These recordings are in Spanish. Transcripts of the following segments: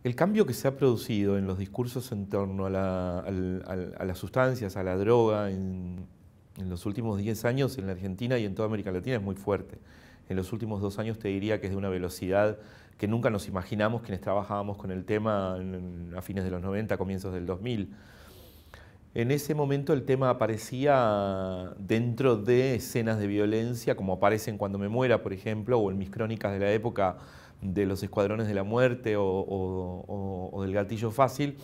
El cambio que se ha producido en los discursos en torno a, a las sustancias, a la droga, en los últimos 10 años en la Argentina y en toda América Latina es muy fuerte. En los últimos 2 años te diría que es de una velocidad que nunca nos imaginamos quienes trabajábamos con el tema a fines de los 90, comienzos del 2000. En ese momento el tema aparecía dentro de escenas de violencia, como aparecen Cuando me muera, por ejemplo, o en mis crónicas de la época de los Escuadrones de la Muerte o del Gatillo Fácil,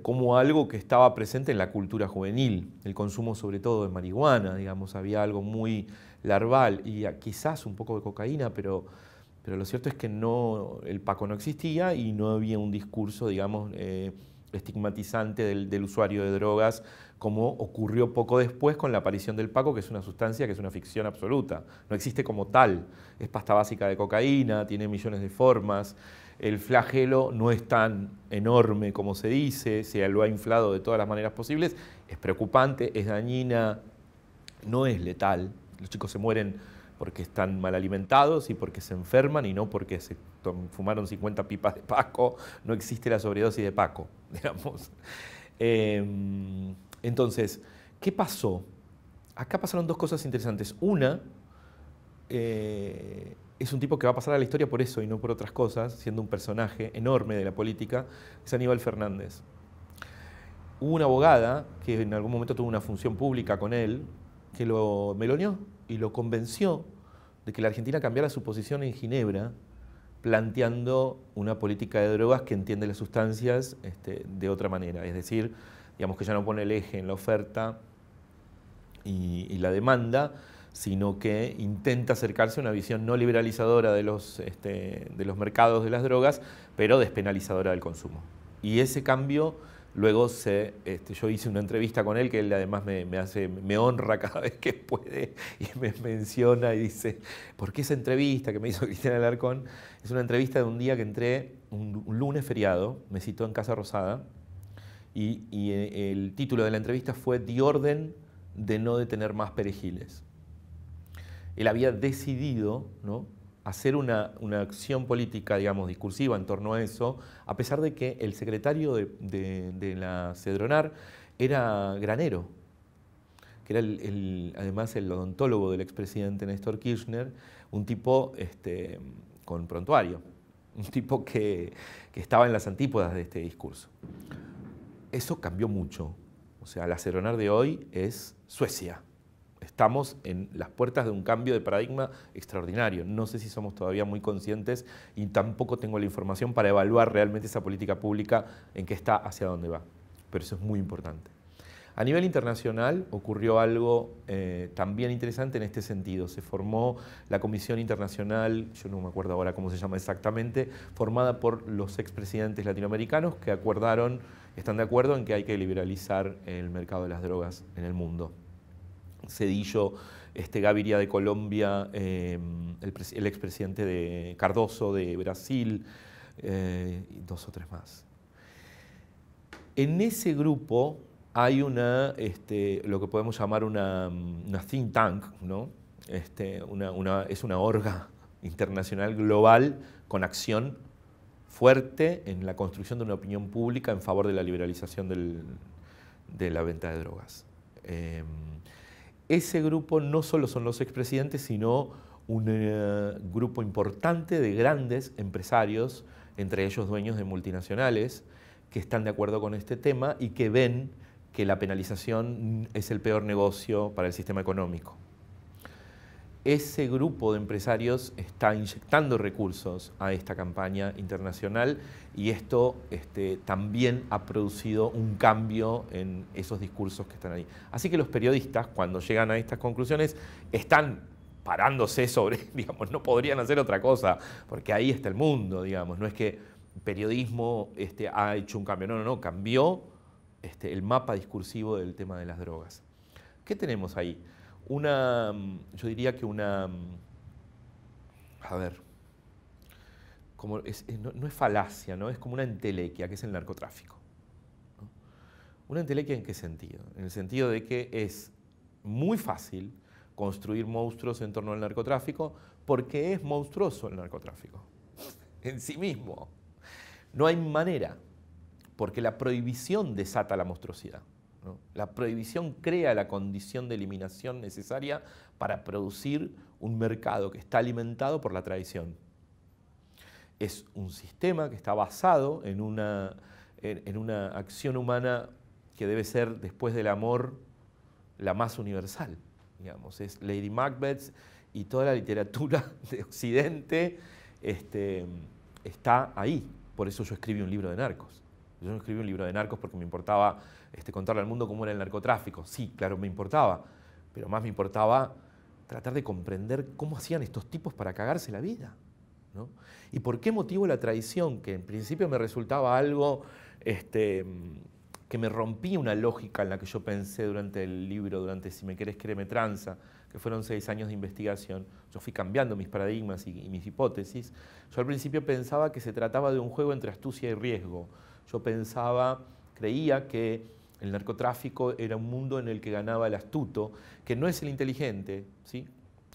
como algo que estaba presente en la cultura juvenil, el consumo sobre todo de marihuana, digamos, había algo muy larval y quizás un poco de cocaína, pero lo cierto es que no, el Paco no existía y no había un discurso, digamos, estigmatizante del usuario de drogas, como ocurrió poco después con la aparición del Paco, que es una sustancia que es una ficción absoluta. No existe como tal. Es pasta básica de cocaína, tiene millones de formas. El flagelo no es tan enorme como se dice, se lo ha inflado de todas las maneras posibles. Es preocupante, es dañina, no es letal. Los chicos se mueren porque están mal alimentados y porque se enferman y no porque se fumaron 50 pipas de Paco. No existe la sobredosis de Paco, digamos. Entonces, ¿qué pasó? Acá pasaron 2 cosas interesantes. Una, es un tipo que va a pasar a la historia por eso y no por otras cosas, siendo un personaje enorme de la política, es Aníbal Fernández. Hubo una abogada que en algún momento tuvo una función pública con él, que lo meloneó y lo convenció de que la Argentina cambiara su posición en Ginebra, planteando una política de drogas que entiende las sustancias de otra manera. Es decir, digamos que ya no pone el eje en la oferta y la demanda, sino que intenta acercarse a una visión no liberalizadora de los mercados de las drogas, pero despenalizadora del consumo. Y ese cambio, luego yo hice una entrevista con él, que él además me honra cada vez que puede y me menciona y dice, ¿por qué esa entrevista que me hizo Cristina Alarcón? Es una entrevista de un día que entré, un lunes feriado, me citó en Casa Rosada, y el título de la entrevista fue "The orden de no detener más perejiles". Él había decidido, ¿no?, hacer una acción política, digamos, discursiva en torno a eso, a pesar de que el secretario de la Cedronar era Granero, que era además el odontólogo del expresidente Néstor Kirchner, un tipo con prontuario, un tipo que estaba en las antípodas de este discurso. Eso cambió mucho. O sea, la Cedronar de hoy es Suecia. Estamos en las puertas de un cambio de paradigma extraordinario. No sé si somos todavía muy conscientes y tampoco tengo la información para evaluar realmente esa política pública en qué está, hacia dónde va. Pero eso es muy importante. A nivel internacional ocurrió algo también interesante en este sentido. Se formó la Comisión Internacional, yo no me acuerdo ahora cómo se llama exactamente, formada por los expresidentes latinoamericanos que están de acuerdo en que hay que liberalizar el mercado de las drogas en el mundo. Zedillo, Gaviria de Colombia, el expresidente de Cardoso de Brasil, y 2 o 3 más. En ese grupo hay lo que podemos llamar una think tank, ¿no? Es una orga internacional global con acción fuerte en la construcción de una opinión pública en favor de la liberalización de la venta de drogas. Ese grupo no solo son los expresidentes, sino un grupo importante de grandes empresarios, entre ellos dueños de multinacionales, que están de acuerdo con este tema y que ven que la penalización es el peor negocio para el sistema económico. Ese grupo de empresarios está inyectando recursos a esta campaña internacional y esto también ha producido un cambio en esos discursos que están ahí. Así que los periodistas, cuando llegan a estas conclusiones, están parándose sobre, digamos, no podrían hacer otra cosa, porque ahí está el mundo, digamos. No es que el periodismo ha hecho un cambio, no, cambió el mapa discursivo del tema de las drogas. ¿Qué tenemos ahí? Yo diría que a ver, no es falacia, ¿no? Es como una entelequia, que es el narcotráfico, ¿no? ¿Una entelequia en qué sentido? En el sentido de que es muy fácil construir monstruos en torno al narcotráfico porque es monstruoso el narcotráfico en sí mismo. No hay manera, porque la prohibición desata la monstruosidad, ¿no? La prohibición crea la condición de eliminación necesaria para producir un mercado que está alimentado por la tradición. Es un sistema que está basado en una acción humana que debe ser, después del amor, la más universal. Digamos. Es Lady Macbeth y toda la literatura de Occidente está ahí. Por eso yo escribí un libro de narcos. Yo no escribí un libro de narcos porque me importaba contarle al mundo cómo era el narcotráfico. Sí, claro, me importaba, pero más me importaba tratar de comprender cómo hacían estos tipos para cagarse la vida, ¿no? ¿Y por qué motivo la traición? Que en principio me resultaba algo que me rompía una lógica en la que yo pensé durante el libro, durante Si me querés, créeme, tranza, que fueron 6 años de investigación. Yo fui cambiando mis paradigmas y mis hipótesis. Yo al principio pensaba que se trataba de un juego entre astucia y riesgo. Yo creía que el narcotráfico era un mundo en el que ganaba el astuto, que no es el inteligente, ¿sí?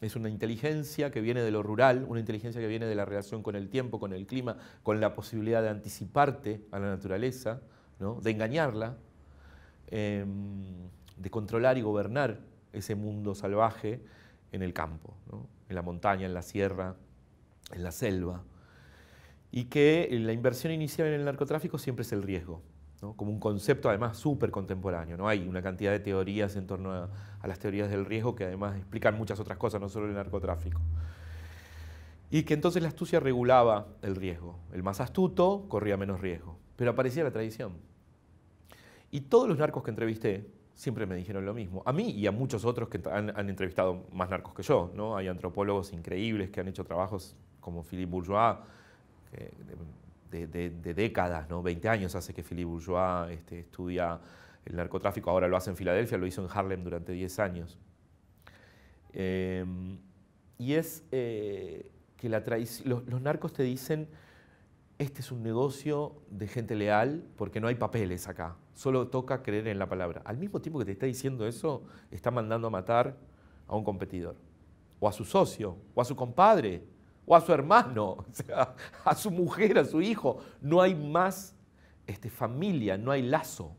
Es una inteligencia que viene de lo rural, una inteligencia que viene de la relación con el tiempo, con el clima, con la posibilidad de anticiparte a la naturaleza, ¿no? De engañarla, de controlar y gobernar ese mundo salvaje en el campo, ¿no? En la montaña, en la sierra, en la selva. Y que la inversión inicial en el narcotráfico siempre es el riesgo, ¿no? Como un concepto además súper contemporáneo, ¿no? Hay una cantidad de teorías en torno a las teorías del riesgo que además explican muchas otras cosas, no solo el narcotráfico. Y que entonces la astucia regulaba el riesgo. El más astuto corría menos riesgo. Pero aparecía la tradición. Y todos los narcos que entrevisté siempre me dijeron lo mismo. A mí y a muchos otros que han entrevistado más narcos que yo, ¿no? Hay antropólogos increíbles que han hecho trabajos como Philippe Bourgeois, de décadas, ¿no? 20 años hace que Philippe Bourgeois estudia el narcotráfico, ahora lo hace en Filadelfia, lo hizo en Harlem durante 10 años. Y es que los narcos te dicen, este es un negocio de gente leal porque no hay papeles acá, solo toca creer en la palabra. Al mismo tiempo que te está diciendo eso, está mandando a matar a un competidor, o a su socio, o a su compadre, o a su hermano, o sea, a su mujer, a su hijo. No hay más familia, no hay lazo.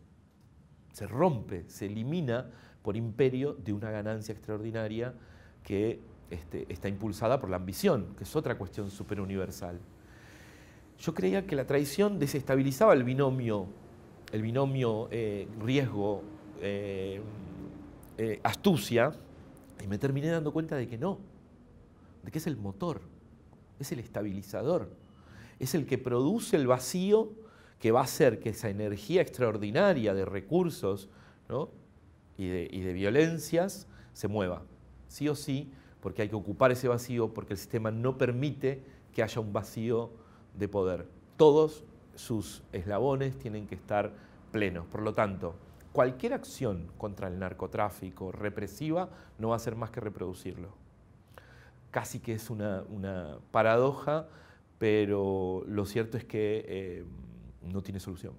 Se rompe, se elimina por imperio de una ganancia extraordinaria que está impulsada por la ambición, que es otra cuestión súper universal. Yo creía que la traición desestabilizaba el binomio riesgo, astucia, y me terminé dando cuenta de que no, de que es el motor, es el estabilizador, es el que produce el vacío que va a hacer que esa energía extraordinaria de recursos, ¿no? y de violencias se mueva, sí o sí, porque hay que ocupar ese vacío, porque el sistema no permite que haya un vacío de poder. Todos sus eslabones tienen que estar plenos. Por lo tanto, cualquier acción contra el narcotráfico represiva no va a hacer más que reproducirlo. Casi que es una paradoja, pero lo cierto es que no tiene solución.